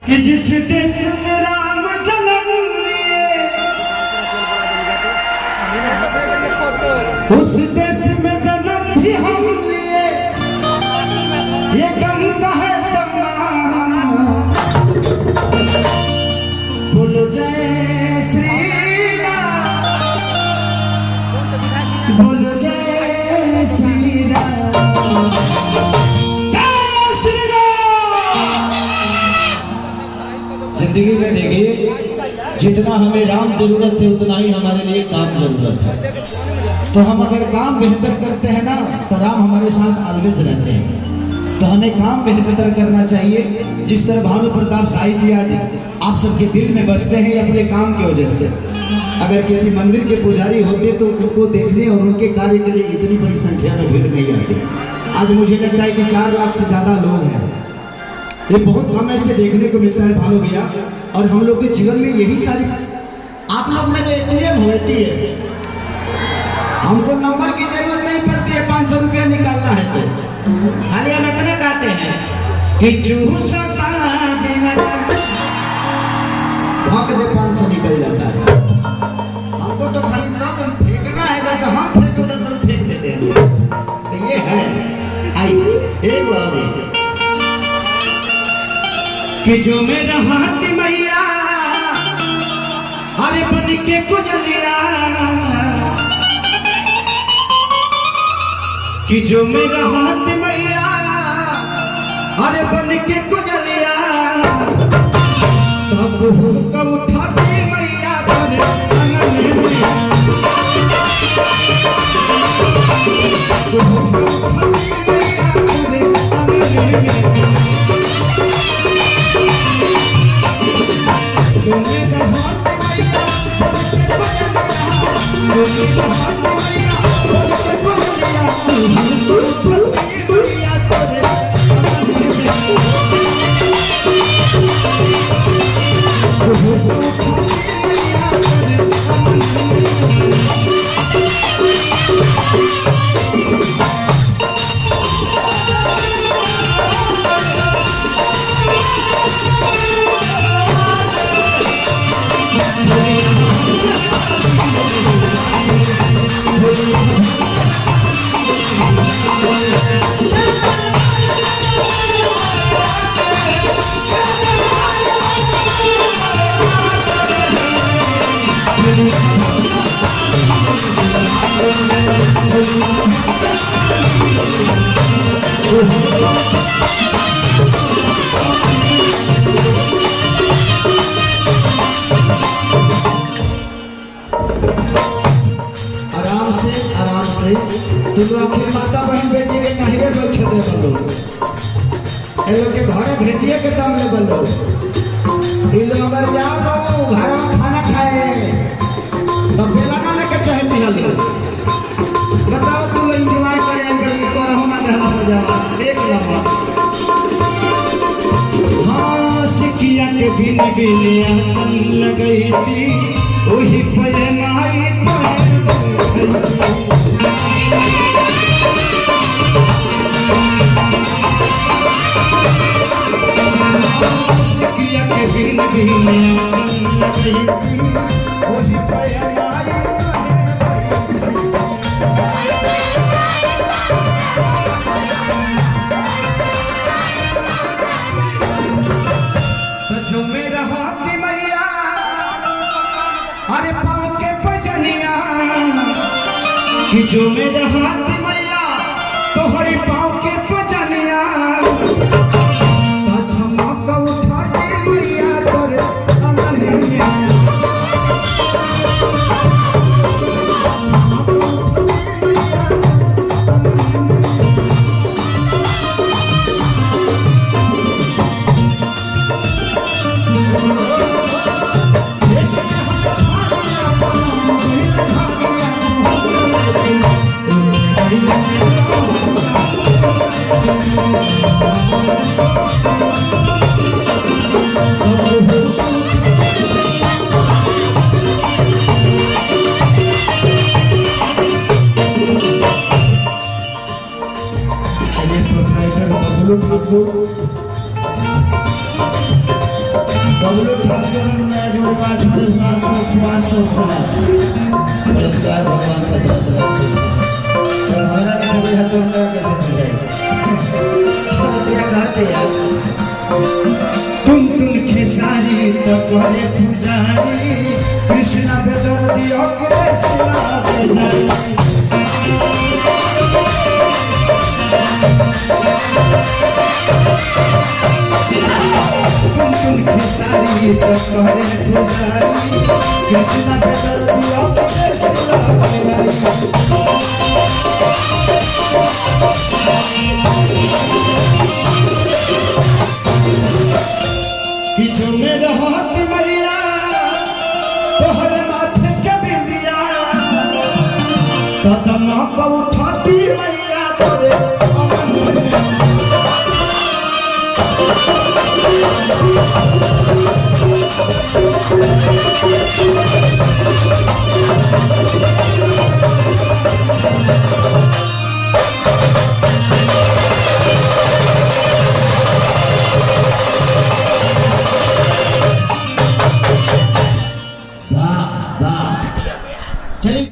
कि जिस देश में राम जन्म लिए उस देश में जन्म भी हम लिए, ये गम का है सम्मान। बोलो जय श्री राम, बोलो जय श्री राम। जिंदगी में देखिए, जितना हमें राम जरूरत है उतना ही हमारे लिए काम जरूरत है। तो हम अगर काम बेहतर करते हैं ना तो राम हमारे साथ ऑलवेज रहते हैं। तो हमें काम बेहतर करना चाहिए। जिस तरह भानु प्रताप साई जी आज आप सबके दिल में बसते हैं अपने काम की वजह से। अगर किसी मंदिर के पुजारी होते तो उनको देखने और उनके कार्य के लिए इतनी बड़ी संख्या में भीड़ नहीं आती। आज मुझे लगता है कि 4 लाख से ज़्यादा लोग हैं। ये बहुत कम ऐसे देखने को मिलता है भानु भैया। और हम लोग के जीवन में यही सारी, आप लोग मेरे ATM हो, ATM हमको नंबर की जरूरत नहीं पड़ती है। 500 रुपया निकालना है तो खाली हम इतना कहते हैं कि चूसता देना भाग दे 500 निकल जाता है। हमको तो खाली सब फेंकना है, जैसे हम फेंको तो सब फेंक देते हैं। तो ये है आई एक बार कि जो मेरा हाथ मैया अरे बन के कुजलिया, कि जो मेरा हाथ मैया अरे बन के कुजलिया, तब हुक्म उठाती मैया तेरे आंगन में। तुम अपनी माता बहन बेटी के कहिए बैठे दे बलो, ये लोग के घरे भेजिए के दाम ले बलो। ये लोग अगर जाओ तो घर में खाना खाए तो बेला ना लेके चहती हल। बताओ तू एंजॉय करे बड़ी को रहो ना देना हो जाओ एक नंबर। हाँ सिकिया के बिन बिन आसन लगई थी वही पे माई जो मेरा हाथ मैया अरे पाँव के पजनिया, कि जो मेरा हाथ मैया तो हरी पाँव के पजनिया, बबलू ठाकुर ने जो पाँच पुरस्कार भगवान से तरफ से हमारा कभी है तो उनका कैसे टुन टुन खेसारी तो करे पुजारी कृष्ण बेदर दियो के सिला बेजारी टुन टुन खेसारी तो करे पुजारी कृष्ण बेदर दियो के सिला बेजारी कि जो मेरा हाथ मैया तोहर माथे के बिंदिया कदम को उठाती मैया तोरे अमन में।